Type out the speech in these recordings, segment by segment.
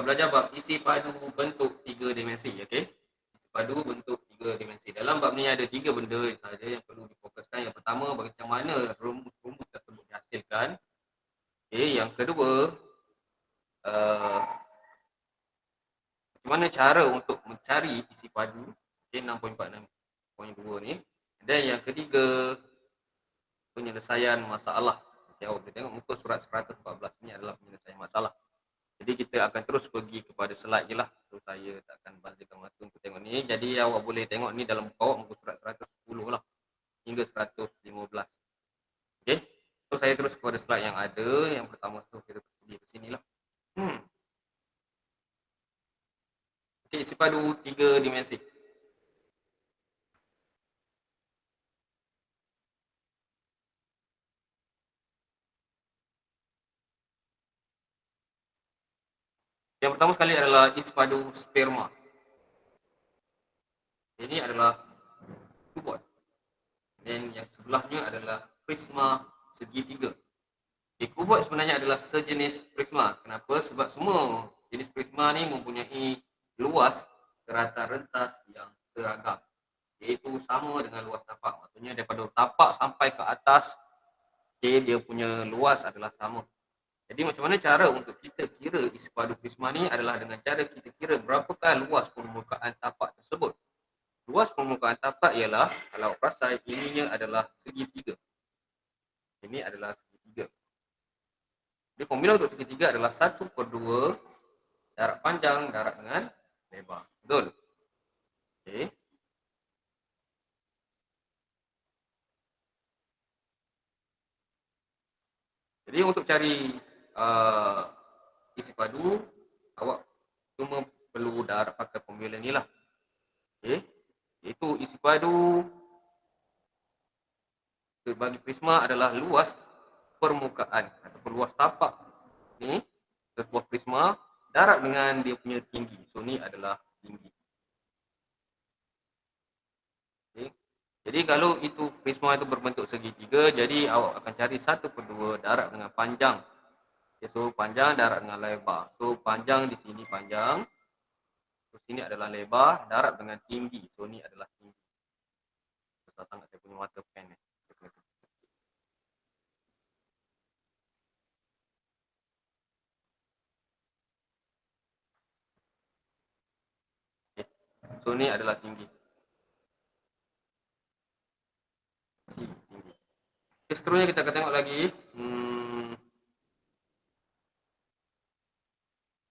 akan belajar bab isi padu bentuk 3 dimensi. Okey. Isi padu bentuk 3 dimensi. Dalam bab ni ada 3 benda sahaja yang perlu difokuskan. Yang pertama, macam mana rumus tersebut dihasilkan. Okey, yang kedua, macam mana cara untuk mencari isi padu. Okey, 6.46.2 ni. Dan yang ketiga, penyelesaian masalah. Okay, awak boleh tengok muka surat 114 ni adalah penyelesaian masalah. Jadi kita akan terus pergi kepada slide je lah. So saya takkan bazirkan masa untuk tengok ni. Jadi awak boleh tengok ni dalam buku awak muka surat 110 lah. Hingga 115. Okay. So saya terus kepada slide yang ada. Yang pertama tu kita pergi ke sini lah. Okay, isi padu 3 dimensi. Yang pertama sekali adalah isi padu sperma. Ini adalah kubot. Dan yang sebelahnya adalah prisma segitiga. Kubot sebenarnya adalah sejenis prisma. Kenapa? Sebab semua jenis prisma ni mempunyai luas rata rentas yang seragam. Iaitu sama dengan luas tapak. Maksudnya daripada tapak sampai ke atas, dia punya luas adalah sama. Jadi macam mana cara untuk kita kira isi padu prisma ni adalah dengan cara kita kira berapakah luas permukaan tapak tersebut. Luas permukaan tapak ialah, kalau perasan, ininya adalah segitiga. Ini adalah segitiga. Jadi formula untuk segitiga adalah 1/2 jarak panjang darab dengan lebar. Betul? Okey. Jadi untuk cari isi padu, awak cuma perlu dah pakai formula ni lah. Okey. Iaitu isi padu bagi prisma adalah luas permukaan ataupun luas tapak ni sebuah prisma darab dengan dia punya tinggi. So ni adalah tinggi. Okay. Jadi kalau itu prisma itu berbentuk segitiga, jadi awak akan cari 1/2 darab dengan panjang. Okay, so panjang darab dengan lebar. So panjang di sini panjang. So sini adalah lebar darab dengan tinggi. So ni adalah tinggi. Besar sangat saya punya mata pen ni. Okay. So ni adalah tinggi. Tinggi. Okay, seterusnya kita akan tengok lagi.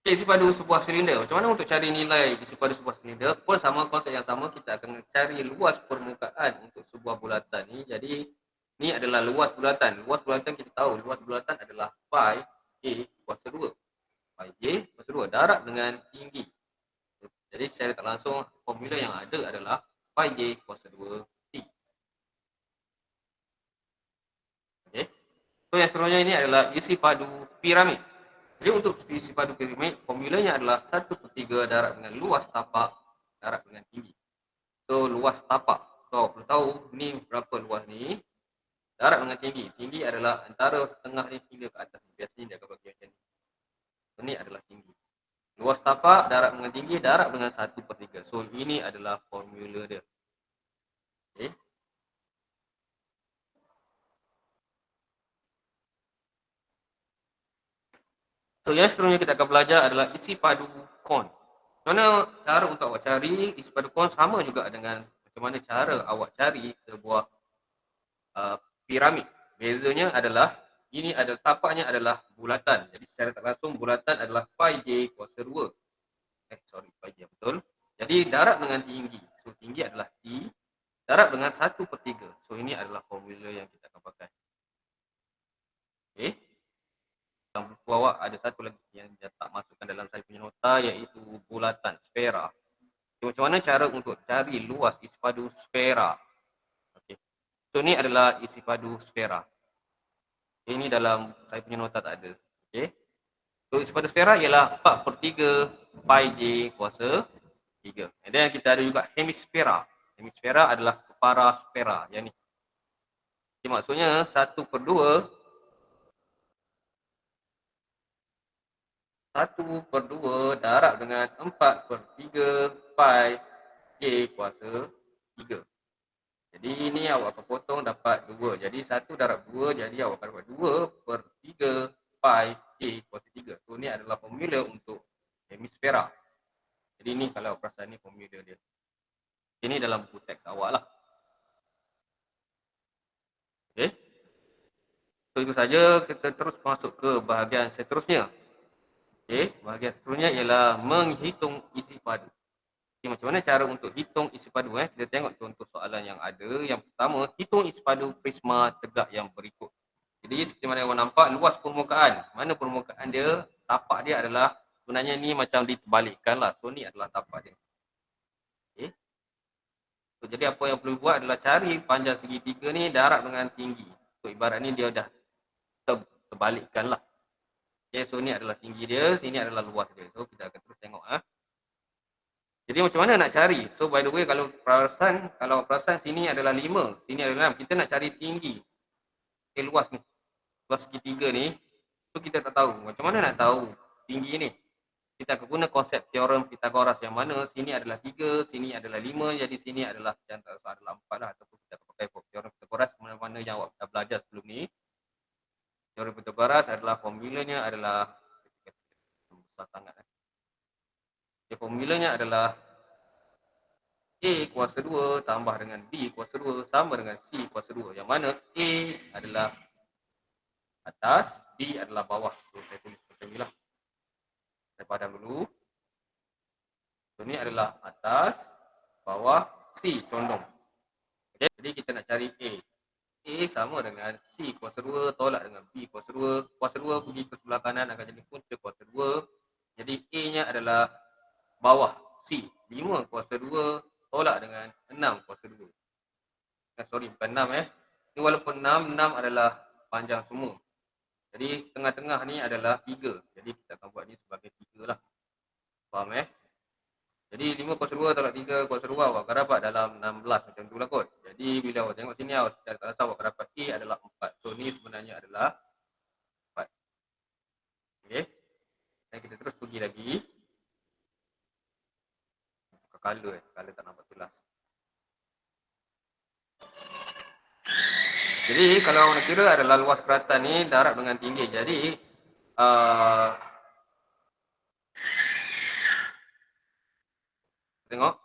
Isi padu sebuah silinder. Macam mana untuk cari nilai isi padu sebuah silinder? Pun sama konsep yang sama, kita akan cari luas permukaan untuk sebuah bulatan ni. Jadi ni adalah luas bulatan. Luas bulatan kita tahu, luas bulatan adalah pi a kuasa 2. Pi j kuasa 2 darab dengan tinggi. Jadi secara tak langsung formula yang ada adalah pi j kuasa 2 t. Okey. So yang seterusnya ini adalah isi padu piramid. Jadi untuk isi padu piramid, formulanya adalah 1/3 darab dengan luas tapak darab dengan tinggi. So luas tapak. So perlu tahu ni berapa luas ni darab dengan tinggi. Tinggi adalah antara setengah ni hingga ke atas. Biasanya dia akan bagi macam ni. So ni adalah tinggi. Luas tapak darab dengan tinggi darab dengan 1/3. So ini adalah formula dia. Okay. So yang seterusnya kita akan belajar adalah isi padu kon. Mana cara untuk awak cari isi padu kon sama juga dengan macam mana cara awak cari sebuah piramid. Bezanya adalah ini adalah tapaknya adalah bulatan. Jadi secara tak langsung bulatan adalah pi j kuasa 2. Pi j betul. Jadi darab dengan tinggi. So tinggi adalah T darab dengan 1/3. So ini adalah formula yang kita akan pakai. Okey. Dalam buku awak ada satu lagi yang saya tak masukkan dalam saya punya nota, iaitu bulatan, sfera. Okay, macam mana cara untuk cari luas isi padu sfera? Okay. So ni adalah isi padu sfera. Okay, ini dalam saya punya nota tak ada. Okay. So isi padu sfera ialah 4/3 pi j kuasa 3. And then kita ada juga hemisfera. Hemisfera adalah separa sfera yang ni. Okay, maksudnya 1/2 1/2 darab dengan 4/3 pi J kuasa 3. Jadi ini awak akan potong dapat 2. Jadi 1 darab 2, jadi awak akan dapat 2/3 pi J kuasa 3. So ni adalah formula untuk hemisfera. Jadi ni kalau perasan ni formula dia. Ini dalam buku teks awak lah. Okay. So itu saja, kita terus masuk ke bahagian seterusnya. Okay. Bahagian seterusnya ialah menghitung isi padu. Okay, macam mana cara untuk hitung isi padu? Kita tengok contoh soalan yang ada. Yang pertama, hitung isi padu prisma tegak yang berikut. Jadi seperti mana awak nampak, luas permukaan. Mana permukaan dia? Tapak dia adalah, sebenarnya ni macam diterbalikkan lah. So ni adalah tapak dia. Okay. So, jadi apa yang perlu buat adalah cari panjang segitiga ni darab dengan tinggi. So ibarat ni dia dah terbalikkan lah. Okay, so ni adalah tinggi dia, sini adalah luas dia. So kita akan terus tengok. Jadi macam mana nak cari? So by the way, kalau perasan sini adalah 5, sini adalah 6. Kita nak cari tinggi. Okay, luas ni. Luas segitiga ni. So kita tak tahu. Macam mana nak tahu tinggi ni? Kita akan guna konsep teorem Pythagoras yang mana sini adalah 3, sini adalah 5, jadi sini adalah adalah 4 lah, ataupun kita akan pakai teorem Pythagoras mana-mana yang awak dah belajar sebelum ni. Teorem Pythagoras adalah formulanya adalah besar sangat. Okay, formulanya adalah A kuasa 2 tambah dengan B kuasa 2 sama dengan C kuasa 2. Yang mana A adalah atas, B adalah bawah. So saya tulis macam ni lah. Saya padam dulu. So ni adalah atas, bawah, C condong. Okay. Jadi kita nak cari A. A sama dengan C kuasa 2 tolak dengan B kuasa 2. Kuasa 2 pergi ke sebelah kanan akan jadi punca kuasa 2. Jadi A-nya adalah bawah C. 5 kuasa 2 tolak dengan 6 kuasa 2. Sorry, bukan 6 Ini walaupun 6 adalah panjang semua. Jadi tengah-tengah ni adalah 3. Jadi kita akan buat ni sebagai 3 lah. Faham Jadi 5 kuasa 2 tolak 3 kuasa 2 awak akan dapat dalam 16 macam tu lah kot. Jadi bila awak tengok sini awak tak rasa awak akan dapat A adalah 4. So ni sebenarnya adalah 4. Okay. Dan kita terus pergi lagi. Color tak nampak jelas. Jadi kalau nak kira adalah luas keratan ni darab dengan tinggi. Jadi tengok.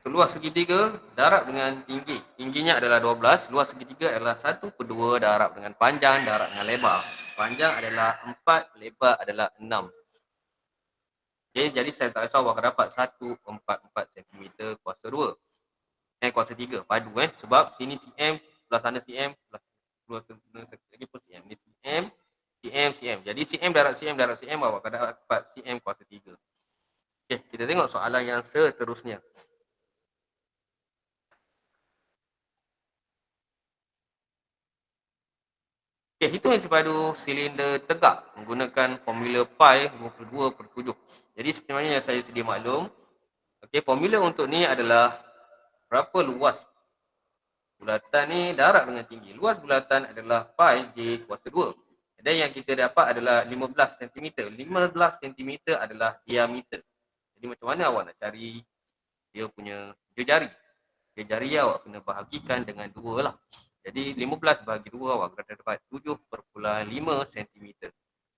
So, luas segitiga darab dengan tinggi. Tingginya adalah 12. Luas segitiga adalah 1/2 darab dengan panjang darab dengan lebar. Panjang adalah 4, lebar adalah 6. Okay, jadi saya tak risau awak akan dapat 144 cm kuasa 2. Kuasa 3 padu sebab sini cm, sebelah sana cm, sebelah lagi pun cm. Ni cm, cm, cm. Jadi cm darab cm darab cm awak akan dapat cm kuasa 3. Okay, kita tengok soalan yang seterusnya. Okay, hitung isi padu silinder tegak menggunakan formula pi 22/7. Jadi seperti mana yang saya sedia maklum, okay, formula untuk ni adalah berapa luas bulatan ni darab dengan tinggi. Luas bulatan adalah pi J kuasa 2. Dan yang kita dapat adalah 15 cm. 15 cm adalah diameter. Jadi macam mana awak nak cari dia punya jari? Jari awak kena bahagikan dengan 2 lah. Jadi 15 bahagi 2 awak akan dapat 7/5 cm.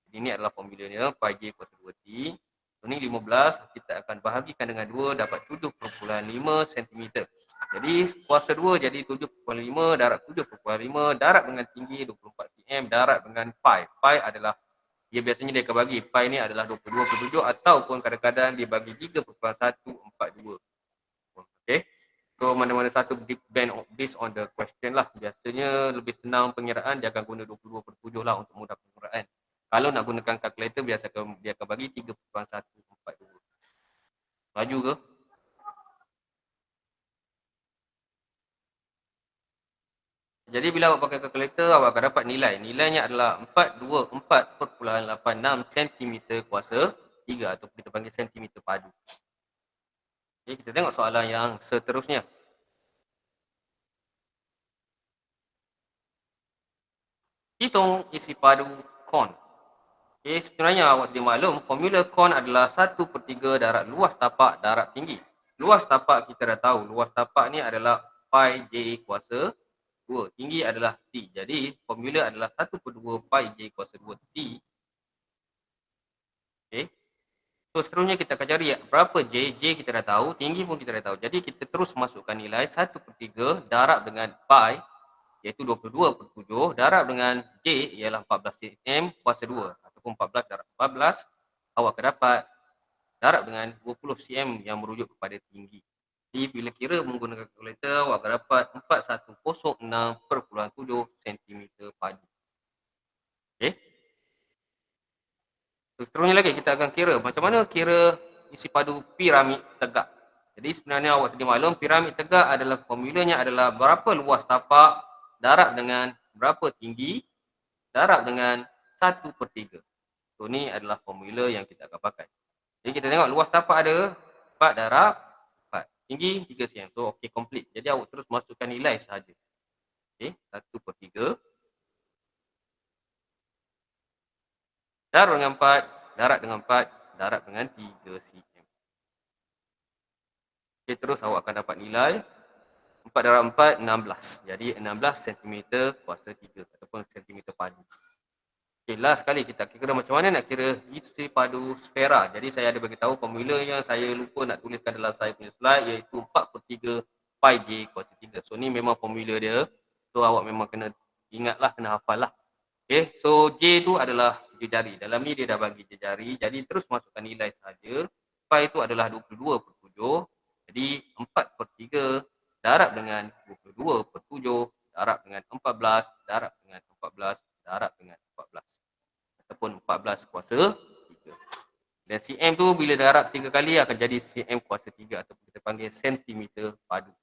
Jadi ini adalah formulanya pi J kuasa 2T. Ini 15 kita akan bahagikan dengan 2 dapat 7/5 cm. Jadi kuasa 2 jadi 7/5 darab 7/5 darab dengan tinggi 24 cm darab dengan pi. Pi adalah dia biasanya dia akan bagi pi ni adalah 22/7 ataupun kadang-kadang dia bagi 3.142. Okey. So mana-mana satu based on the question lah. Biasanya lebih senang pengiraan dia akan guna 22/7 lah untuk mudah pengiraan. Kalau nak gunakan kalkulator dia akan bagi 3.142. Laju ke? Jadi bila awak pakai kalkulator awak akan dapat nilai. Nilainya adalah 424.86 cm kuasa 3 atau kita panggil cm padu. Jadi kita tengok soalan yang seterusnya. Hitung isi padu kon. Okay, sebenarnya awak sedia maklum, formula kon adalah 1/3 darab luas tapak darab tinggi. Luas tapak kita dah tahu, luas tapak ni adalah pi J kuasa 2. Tinggi adalah T. Jadi, formula adalah 1/2 pi J kuasa 2 T. Okay. So, seterusnya kita akan cari berapa J. J kita dah tahu, tinggi pun kita dah tahu. Jadi, kita terus masukkan nilai 1/3 darab dengan pi, iaitu 22/7, darab dengan J ialah 14 cm kuasa 2 ataupun 14 darab 14, awak akan dapat darab dengan 20 cm yang merujuk kepada tinggi. Jadi bila kira menggunakan kalkulator, awak akan dapat 4106.7 cm padu. Okey. Seterusnya lagi kita akan kira macam mana kira isi padu piramid tegak. Jadi sebenarnya awak sedia maklum, piramid tegak adalah formulanya adalah berapa luas tapak darab dengan berapa tinggi darab dengan 1/3. So ni adalah formula yang kita akan pakai. Jadi kita tengok luas tapak ada 4 darab 4. Tinggi 3 cm. So okey, complete. Jadi awak terus masukkan nilai sahaja. Okey, 1/3 darab dengan 4, darab dengan 4, darab dengan 3 cm. Okey, terus awak akan dapat nilai 4 darab 4, 16. Jadi 16 cm kuasa 3 ataupun cm padu. Okay, last sekali kita kira macam mana nak kira isi padu sfera. Jadi saya ada bagi tahu formula yang saya lupa nak tuliskan dalam saya punya slide, iaitu 4/3 pi J kuasa 3. So ni memang formula dia. So awak memang kena ingatlah, kena hafal lah. Okay, so J tu adalah jari. Dalam ni dia dah bagi jari. Jadi terus masukkan nilai saja. Pi itu adalah 22/7. Jadi 4/3 darab dengan 22/7 darab dengan 14 darab dengan 14 darab dengan 14. Ataupun 14 kuasa 3. Dan cm tu bila darab 3 kali akan jadi cm kuasa 3 ataupun kita panggil sentimeter padu.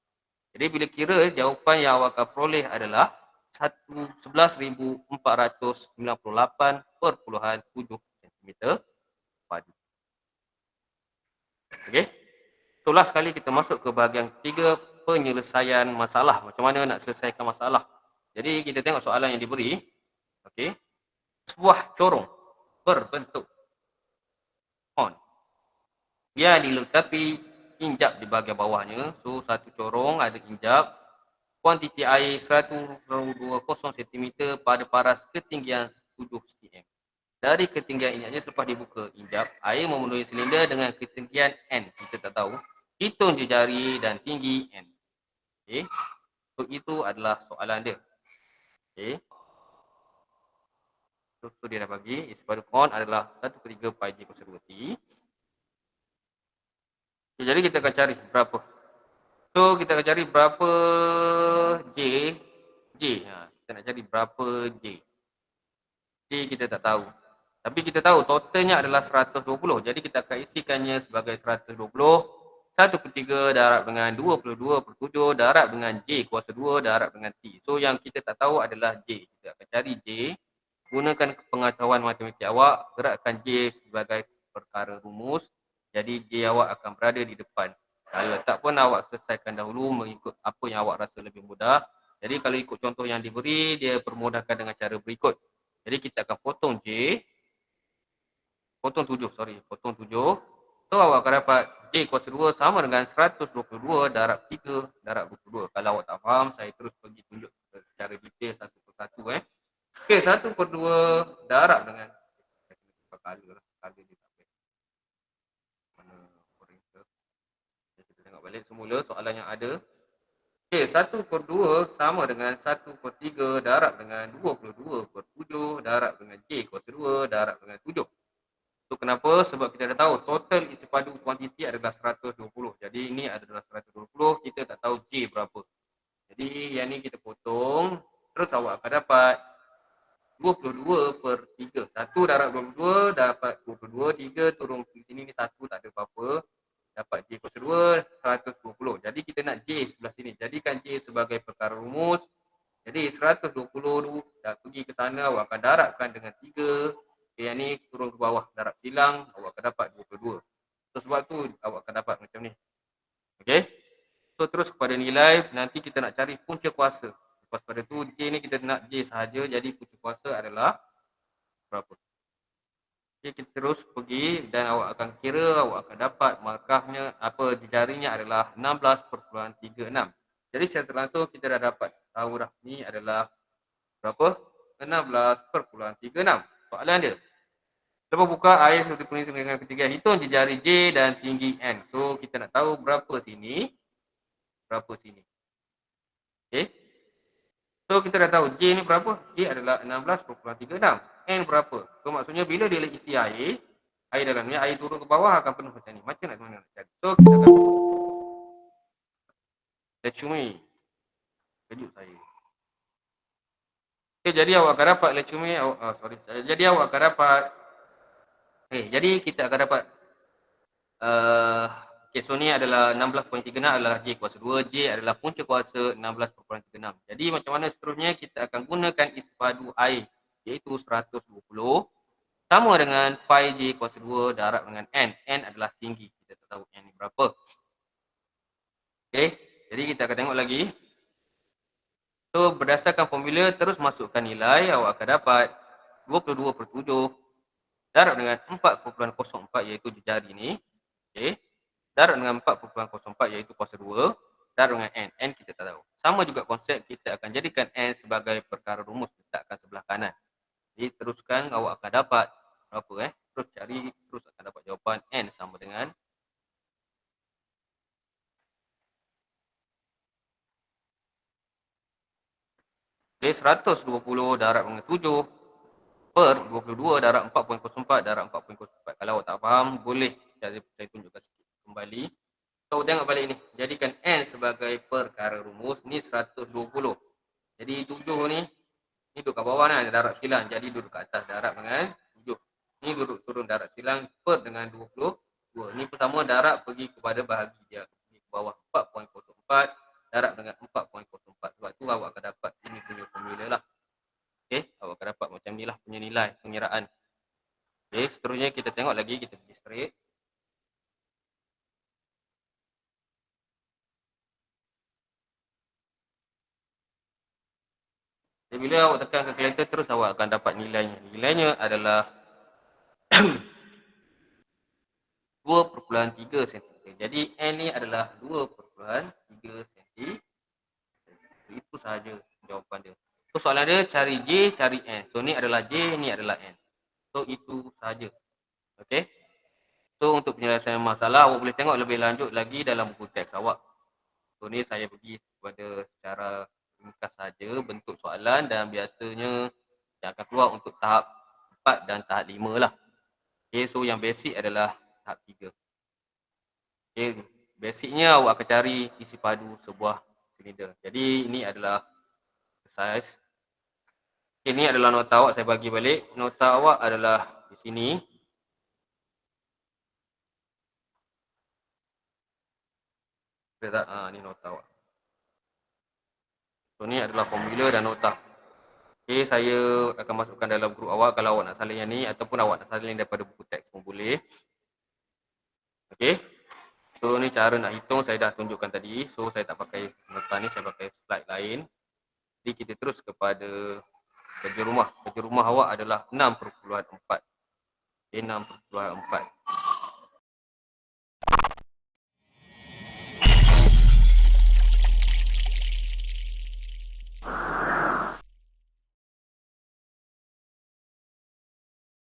Jadi bila kira, jawapan yang awak akan peroleh adalah 11,498.7 cm padu. Okey. So last sekali kita masuk ke bahagian ketiga, penyelesaian masalah. Macam mana nak selesaikan masalah. Jadi kita tengok soalan yang diberi. Okey. Sebuah corong berbentuk kon dia diletapi injap di bahagian bawahnya. So satu corong ada injap, kuantiti air 120 cm pada paras ketinggian 7 cm. Dari ketinggian injapnya selepas dibuka injap, air memenuhi silinder dengan ketinggian N. Kita tak tahu. Hitung jari dan tinggi N. Okey. So itu adalah soalan dia. Okey. So dia dah bagi isi padu kon adalah 1/3 pi J kuasa 2 T. Okay, jadi kita akan cari berapa. So kita akan cari berapa J. Kita nak cari berapa J. J kita tak tahu. Tapi kita tahu totalnya adalah 120. Jadi kita akan isikannya sebagai 120. 1/3 darab dengan 22/7 darab dengan J kuasa 2 darab dengan T. So yang kita tak tahu adalah J. Kita akan cari J. Gunakan pengetahuan matematik awak. Gerakkan J sebagai perkara rumus. Jadi J awak akan berada di depan. Kalau tak pun awak selesaikan dahulu mengikut apa yang awak rasa lebih mudah. Jadi kalau ikut contoh yang diberi, dia permudahkan dengan cara berikut. Jadi kita akan potong J. Potong 7. So awak akan dapat J kuasa 2 sama dengan 122 darab 3 darab 22. Kalau awak tak faham, saya terus pergi tunjuk secara detail satu persatu. Okey, 1/2 darab dengan kita tengok balik semula soalan yang ada. Okey, 1/2 sama dengan 1/3 darab dengan 22/7 darab dengan J kuasa 2 darab dengan 7. So kenapa? Sebab kita dah tahu total isi padu kuantiti adalah 120. Jadi ini adalah 120, kita tak tahu J berapa. Jadi yang ni kita potong, terus awak akan dapat 22/3. 1 darab 22 dapat 22, 3 turun ke sini ni 1 tak ada apa-apa. Dapat J kuasa 2, 120. Jadi kita nak J sebelah sini. Jadikan J sebagai perkara rumus. Jadi 120 tu dah pergi ke sana, awak akan darabkan dengan 3. Okay, yang ni turun ke bawah, darab silang, awak akan dapat 22. So sebab tu awak akan dapat macam ni. Okay. So terus kepada nilai, nanti kita nak cari punca kuasa. Lepas pada tu J ni kita nak J sahaja, jadi punca kuasa adalah berapa? Okay, kita terus pergi dan awak akan kira, awak akan dapat markahnya, apa jarinya adalah 16.36. Jadi secara langsung kita dah dapat tahu dah ni adalah berapa? 16.36. Soalan dia. Lepas buka air seperti penulis dengan ketinggian. Hitung jari J dan tinggi N. So kita nak tahu berapa sini, berapa sini. Okay. So kita dah tahu J ni berapa? J adalah 16.36. N berapa? So maksudnya bila dia isi air dalam ni, air turun ke bawah akan penuh macam ni. Macam mana nak cari? So kita akan lecumi. Kejut saya. Okay, jadi awak akan dapat lecumi. Jadi awak akan dapat jadi kita akan dapat okay, so ni adalah 16.36 adalah J kuasa 2. J adalah punca kuasa 16.36. Jadi macam mana seterusnya kita akan gunakan isi padu air, iaitu 120 sama dengan pi J kuasa 2 darab dengan N. N adalah tinggi. Kita tak tahu N ni berapa. Okay, jadi kita akan tengok lagi. So berdasarkan formula terus masukkan nilai, awak akan dapat 22/7 darab dengan 4.04 iaitu jari ni. Okay. Darab dengan 4.04 iaitu kuasa 2 darab dengan N. N kita tak tahu. Sama juga konsep, kita akan jadikan N sebagai perkara rumus, letakkan sebelah kanan. Jadi teruskan, awak akan dapat berapa terus cari, terus akan dapat jawapan N sama dengan okay, 120 darab dengan 7 per 22 darab 4.04 darab 4.04. Kalau awak tak faham, boleh saya tunjukkan sikit kembali. So tengok balik ni, jadikan N sebagai perkara rumus, ni 120. Jadi 7 ni duduk kat bawah ni, ada darab silang, jadi duduk kat atas darab dengan 7. Ni duduk turun darab silang per dengan 22. Ni pertama darab pergi kepada bahagi dia, pergi ke bawah 4.04 darab dengan 4.04. Sebab tu awak akan dapat ini punya formula lah. Okay, awak akan dapat macam ni lah punya nilai pengiraan. Okay, seterusnya kita tengok lagi, kita pergi straight. Jadi bila awak tekan kalkulator, terus awak akan dapat nilainya. Nilainya adalah 2.3 cm. Jadi N ni adalah 2.3 cm. Itu sahaja jawapan dia. So soalan dia cari J, cari N. So ni adalah J, ni adalah N. So itu sahaja. Okay. So untuk penyelesaian masalah, awak boleh tengok lebih lanjut lagi dalam buku teks awak. So ni saya pergi kepada secara ringkas saja bentuk soalan, dan biasanya yang akan keluar untuk tahap 4 dan tahap 5 lah. Okay, so yang basic adalah tahap 3. Okay, basicnya awak akan cari isi padu sebuah silinder. Jadi ini adalah exercise. Okay, ini adalah nota awak, saya bagi balik. Nota awak adalah di sini. Ni nota awak. So ni adalah formula dan nota. Okay, saya akan masukkan dalam grup awak kalau awak nak salin yang ni, ataupun awak nak salin daripada buku teks pun boleh. Okay. So ni cara nak hitung, saya dah tunjukkan tadi. So saya tak pakai nota ni, saya pakai slide lain. Jadi kita terus kepada kerja rumah. Kerja rumah awak adalah 6.4. Okay, 6.4.